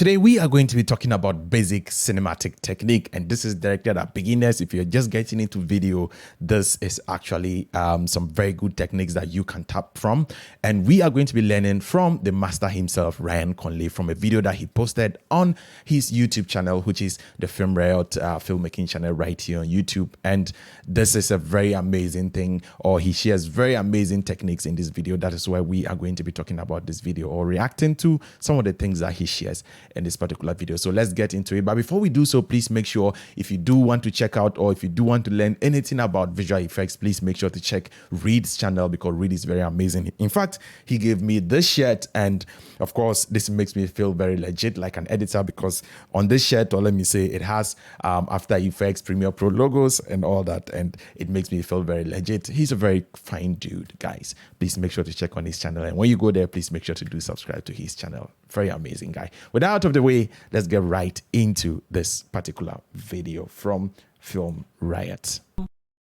Today we are going to be talking about basic cinematic technique, and this is directed at beginners. If you're just getting into video, this is actually some very good techniques that you can tap from, and we are going to be learning from the master himself, Ryan Conley, from a video that he posted on his YouTube channel, which is the Film Riot filmmaking channel right here on YouTube. And this is a very amazing thing, or he shares very amazing techniques in this video. That is why we are going to be talking about this video or reacting to some of the things that he shares in this particular video. So let's get into it. But before we do so, please make sure, if you do want to check out, or if you do want to learn anything about visual effects, please make sure to check Reed's channel, because Reed is very amazing. In fact, he gave me this shirt, and of course this makes me feel very legit like an editor, because on this shirt, or let me say, it has After Effects, Premiere Pro logos and all that, and it makes me feel very legit. He's a very fine dude, guys. Please make sure to check on his channel, and when you go there, please make sure to do subscribe to his channel. Very amazing guy. With that out of the way, let's get right into this particular video from Film Riot.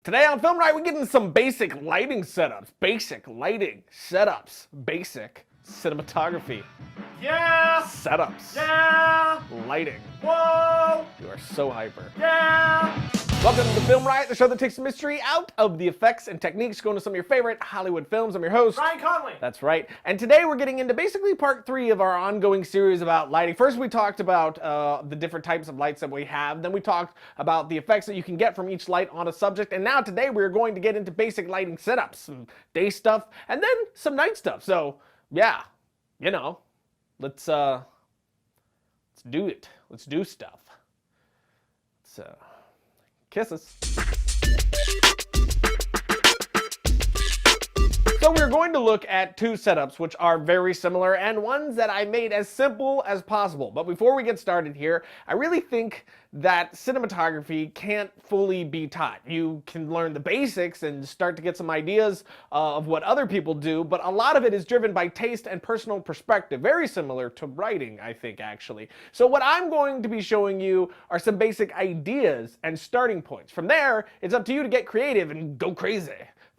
Today on Film Riot, we get into some basic lighting setups. Basic lighting setups. Basic cinematography. Yeah! Setups. Yeah! Lighting. Whoa! You are so hyper. Yeah! Welcome to Film Riot, the show that takes the mystery out of the effects and techniques, going to some of your favorite Hollywood films. I'm your host, Ryan Conley. That's right. And today we're getting into basically part 3 of our ongoing series about lighting. First, we talked about the different types of lights that we have. Then we talked about the effects that you can get from each light on a subject. And now today we're going to get into basic lighting setups, some day stuff, and then some night stuff. So yeah, you know, let's do it. Let's do stuff. So kisses. So we're going to look at 2 setups which are very similar, and ones that I made as simple as possible. But before we get started here, I really think that cinematography can't fully be taught. You can learn the basics and start to get some ideas of what other people do, but a lot of it is driven by taste and personal perspective, very similar to writing, I think, actually. So what I'm going to be showing you are some basic ideas and starting points. From there, it's up to you to get creative and go crazy.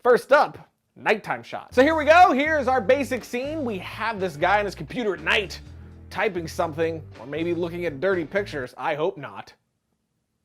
First up, nighttime shot. So here we go. Here's our basic scene. We have this guy on his computer at night typing something, or maybe looking at dirty pictures. I hope not.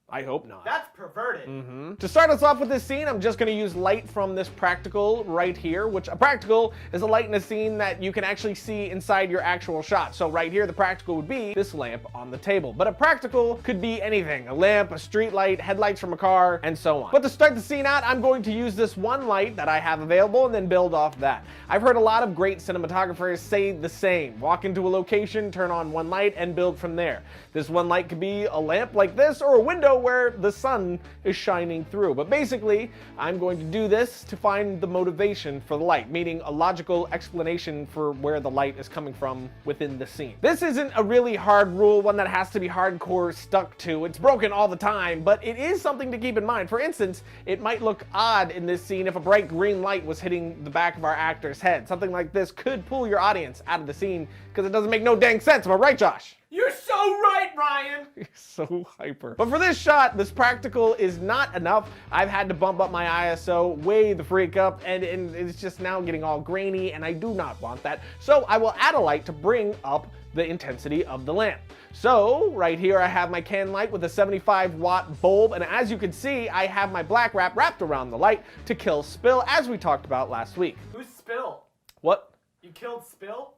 I hope not. That's perverted. To start us off with this scene, I'm just going to use light from this practical right here, which a practical is a light in a scene that you can actually see inside your actual shot. So right here, the practical would be this lamp on the table. But a practical could be anything: a lamp, a street light, headlights from a car, and so on. But to start the scene out, I'm going to use this one light that I have available and then build off that. I've heard a lot of great cinematographers say the same. Walk into a location, turn on one light, and build from there. This one light could be a lamp like this, or a window where the sun is shining through. But basically, I'm going to do this to find the motivation for the light, meaning a logical explanation for where the light is coming from within the scene. This isn't a really hard rule, one that has to be hardcore stuck to. It's broken all the time, but it is something to keep in mind. For instance, it might look odd in this scene if a bright green light was hitting the back of our actor's head. Something like this could pull your audience out of the scene because it doesn't make no dang sense. Am I right, Josh? You're so right, Ryan! You're so hyper. But for this shot, this practical is not enough. I've had to bump up my ISO way the freak up, and it's just now getting all grainy, and I do not want that. So I will add a light to bring up the intensity of the lamp. So right here I have my can light with a 75-watt bulb, and as you can see, I have my black wrap wrapped around the light to kill spill, as we talked about last week. Who's Spill? What? You killed Spill?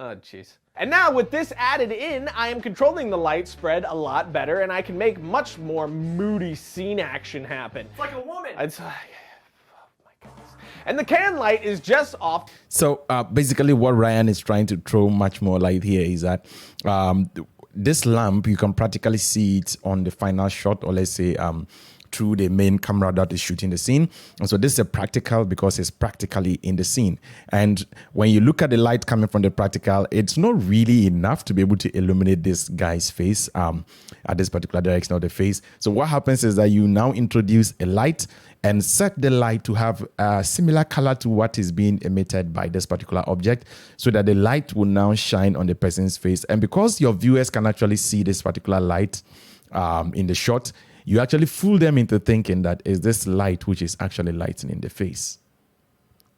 Oh, jeez. And now with this added in, I am controlling the light spread a lot better, and I can make much more moody scene action happen. It's like a woman. Oh my goodness. And the can light is just off. So basically what Ryan is trying to throw much more light here is that this lamp, you can practically see it on the final shot, or let's say through the main camera that is shooting the scene. And so this is a practical because it's practically in the scene. And when you look at the light coming from the practical, it's not really enough to be able to illuminate this guy's face at this particular direction of the face. So what happens is that you now introduce a light and set the light to have a similar color to what is being emitted by this particular object, so that the light will now shine on the person's face. And because your viewers can actually see this particular light in the shot, you actually fool them into thinking that is this light which is actually lightening the face.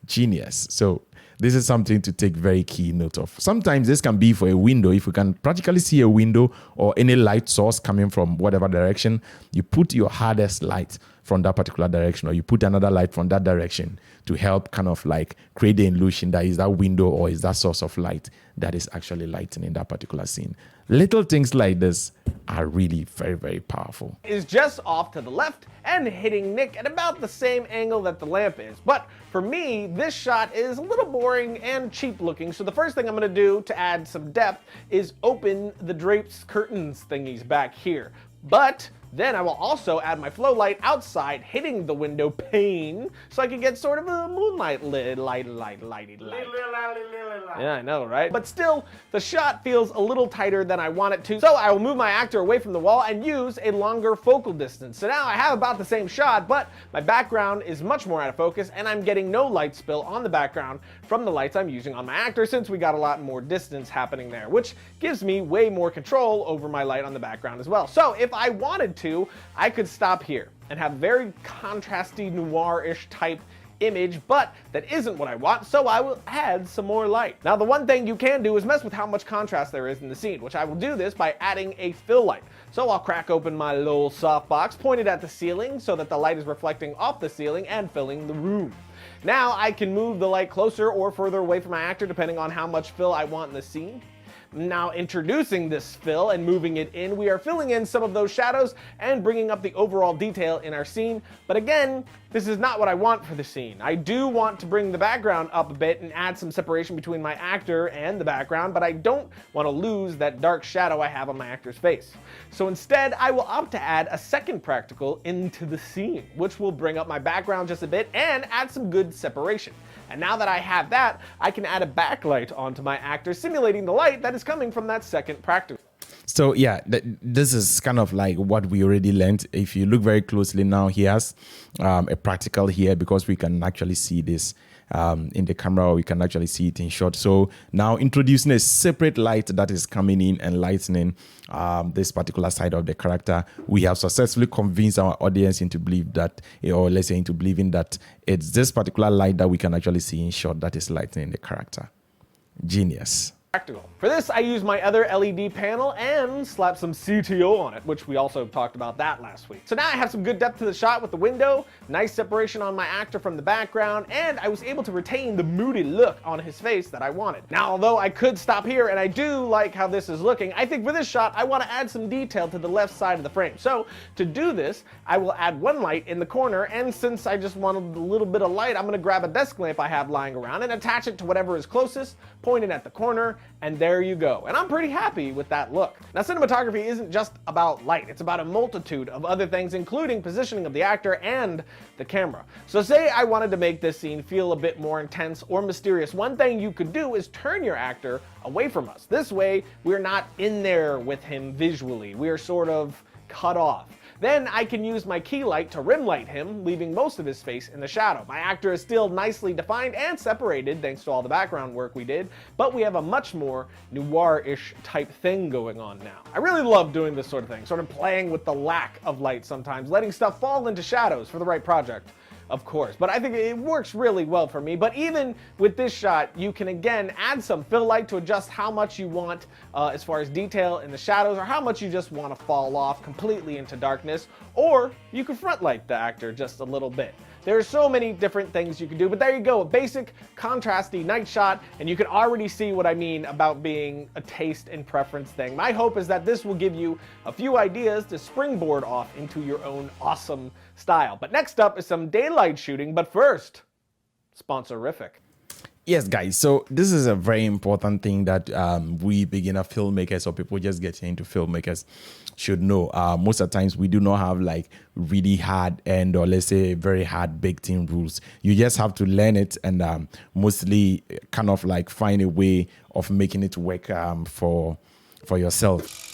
Genius. So This is something to take very key note of. Sometimes this can be for a window. If you can practically see a window or any light source coming from whatever direction, you put your hardest light from that particular direction, or you put another light from that direction to help kind of like create the illusion that is that window or is that source of light that is actually lightening that particular scene. Little things like this are really very, very powerful. Is just off to the left and hitting Nick at about the same angle that the lamp is. But for me, this shot is a little boring and cheap looking, so the first thing I'm gonna do to add some depth is open the drapes curtains thingies back here. But then I will also add my flow light outside, hitting the window pane, so I can get sort of a moonlight light. Yeah, I know, right? But still, the shot feels a little tighter than I want it to, so I will move my actor away from the wall and use a longer focal distance. So now I have about the same shot, but my background is much more out of focus, and I'm getting no light spill on the background from the lights I'm using on my actor, since we got a lot more distance happening there, which gives me way more control over my light on the background as well. So if I wanted to, I could stop here and have very contrasty noir-ish type image, but that isn't what I want, so I will add some more light. Now, the one thing you can do is mess with how much contrast there is in the scene, which I will do this by adding a fill light. So I'll crack open my little softbox, point it at the ceiling so that the light is reflecting off the ceiling and filling the room. Now I can move the light closer or further away from my actor depending on how much fill I want in the scene. Now introducing this fill and moving it in, we are filling in some of those shadows and bringing up the overall detail in our scene. But again, this is not what I want for the scene. I do want to bring the background up a bit and add some separation between my actor and the background, but I don't want to lose that dark shadow I have on my actor's face. So instead, I will opt to add a second practical into the scene, which will bring up my background just a bit and add some good separation. And now that I have that, I can add a backlight onto my actor, simulating the light that is coming from that second practical. So yeah, this is kind of like what we already learned. If you look very closely now, he has a practical here because we can actually see this in the camera, or we can actually see it in shot. So now introducing a separate light that is coming in and lightening this particular side of the character, we have successfully convinced our audience into believe that, or let's say into believing that it's this particular light that we can actually see in shot that is lightening the character. Genius. Practical. For this, I use my other LED panel and slap some CTO on it, which we also talked about that last week. So now I have some good depth to the shot with the window, nice separation on my actor from the background, and I was able to retain the moody look on his face that I wanted. Now, although I could stop here, and I do like how this is looking, I think for this shot, I want to add some detail to the left side of the frame. So to do this, I will add one light in the corner, and since I just wanted a little bit of light, I'm going to grab a desk lamp I have lying around and attach it to whatever is closest, point it at the corner, and there you go. And I'm pretty happy with that look. Now, cinematography isn't just about light. It's about a multitude of other things, including positioning of the actor and the camera. So say I wanted to make this scene feel a bit more intense or mysterious. One thing you could do is turn your actor away from us. This way, we're not in there with him visually. We are sort of cut off. Then I can use my key light to rim light him, leaving most of his face in the shadow. My actor is still nicely defined and separated thanks to all the background work we did, but we have a much more noir-ish type thing going on now. I really love doing this sort of thing, sort of playing with the lack of light sometimes, letting stuff fall into shadows for the right project. Of course, but I think it works really well for me. But even with this shot, you can again add some fill light to adjust how much you want as far as detail in the shadows, or how much you just want to fall off completely into darkness, or you can front light the actor just a little bit. There are so many different things you can do, but there you go, a basic contrasty night shot, and you can already see what I mean about being a taste and preference thing. My hope is that this will give you a few ideas to springboard off into your own awesome style. But next up is some daylight shooting, but first, sponsorific. Yes, guys. So this is a very important thing that we beginner filmmakers or people just getting into filmmakers should know. Most of the times we do not have like really hard end, or let's say very hard baked in rules. You just have to learn it and mostly kind of like find a way of making it work for yourself.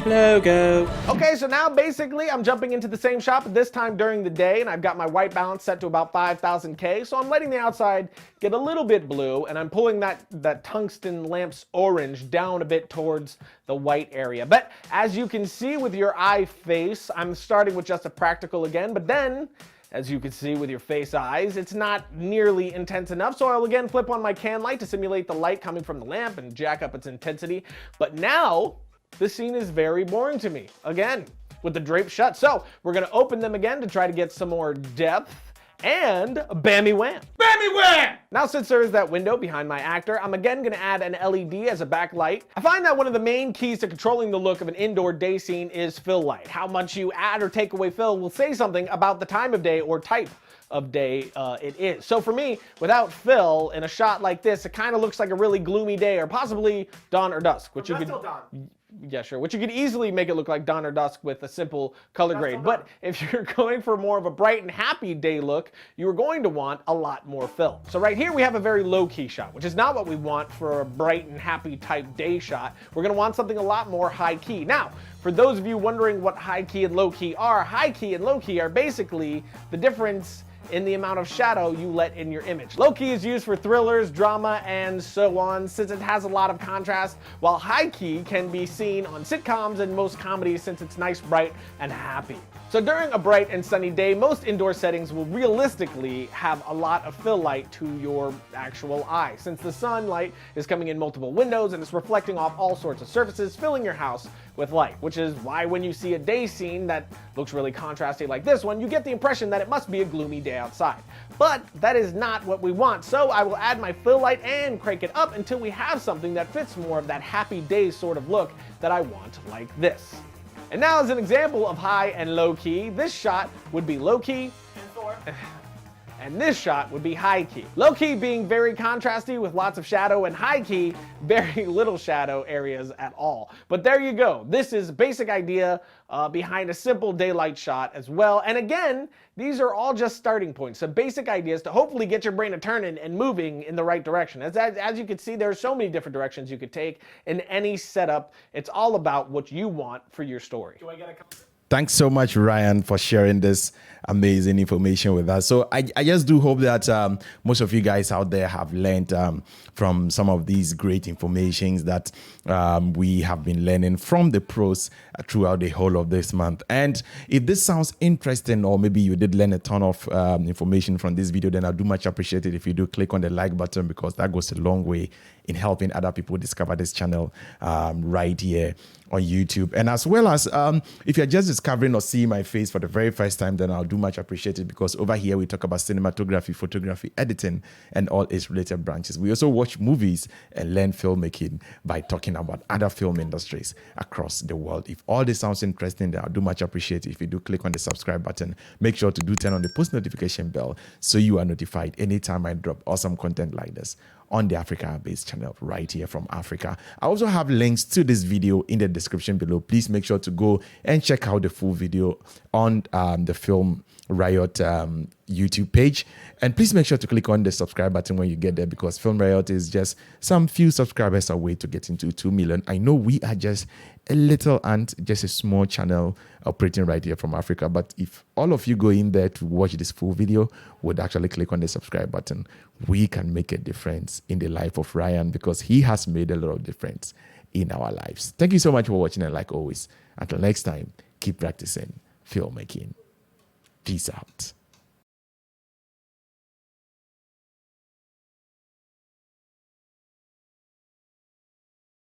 Logo. Okay, so now basically I'm jumping into the same shot, but this time during the day, and I've got my white balance set to about 5000K, so I'm letting the outside get a little bit blue, and I'm pulling that tungsten lamp's orange down a bit towards the white area. But as you can see with your eye face, I'm starting with just a practical again, but then As you can see with your face eyes, it's not nearly intense enough, so I'll again flip on my can light to simulate the light coming from the lamp and jack up its intensity. But now, the scene is very boring to me, again, with the drapes shut. So we're gonna open them again to try to get some more depth, and bammy wham. Bammy wham! Now, since there is that window behind my actor, I'm again gonna add an LED as a backlight. I find that one of the main keys to controlling the look of an indoor day scene is fill light. How much you add or take away fill will say something about the time of day or type of day it is. So for me, without fill in a shot like this, it kind of looks like a really gloomy day, or possibly dawn or dusk, which you could... Still dawn. Yeah, sure. Which you could easily make it look like dawn or dusk with a simple color grade. still But dawn. if you're going for more of a bright and happy day look, you are going to want a lot more fill. So right here we have a very low-key shot, which is not what we want for a bright and happy type day shot. We're going to want something a lot more high-key. Now, for those of you wondering what high-key and low-key are, high-key and low-key are basically the difference in the amount of shadow you let in your image. Low key is used for thrillers, drama, and so on, since it has a lot of contrast, while high key can be seen on sitcoms and most comedies since it's nice, bright, and happy. So during a bright and sunny day, most indoor settings will realistically have a lot of fill light to your actual eye, since the sunlight is coming in multiple windows and it's reflecting off all sorts of surfaces, filling your house with light, which is why when you see a day scene that looks really contrasty like this one, you get the impression that it must be a gloomy day outside. But that is not what we want, so I will add my fill light and crank it up until we have something that fits more of that happy day sort of look that I want, like this. And now, as an example of high and low key, this shot would be low key, And 4. and this shot would be high key. Low key being very contrasty with lots of shadow, and high key, very little shadow areas at all. But there you go. This is a basic idea behind a simple daylight shot as well. And again, these are all just starting points, some basic ideas to hopefully get your brain to turning and moving in the right direction. As you can see, there are so many different directions you could take in any setup. It's all about what you want for your story. Do I get a couple? Thanks so much, Ryan, for sharing this amazing information with us. So I just do hope that most of you guys out there have learned from some of these great informations that we have been learning from the pros throughout the whole of this month. And if this sounds interesting, or maybe you did learn a ton of information from this video, then I do much appreciate it if you do click on the like button, because that goes a long way in helping other people discover this channel right here on YouTube. And as well as if you're just discovering or seeing my face for the very first time, then I'll do much appreciate it, because over here we talk about cinematography, photography, editing, and all its related branches. We also watch movies and learn filmmaking by talking about other film industries across the world. If all this sounds interesting, then I'll do much appreciate it if you do click on the subscribe button. Make sure to do turn on the post notification bell so you are notified anytime I drop awesome content like this on the Africa-based channel right here from Africa. I also have links to this video in the description below. Please make sure to go and check out the full video on the Film Riot YouTube page. And please make sure to click on the subscribe button when you get there, because Film Riot is just some few subscribers away to get into 2 million. I know we are just a little ant, just a small channel operating right here from Africa. But if all of you go in there to watch this full video, would actually click on the subscribe button, we can make a difference in the life of Ryan, because he has made a lot of difference in our lives. Thank you so much for watching, and like always, until next time, keep practicing filmmaking. Peace out.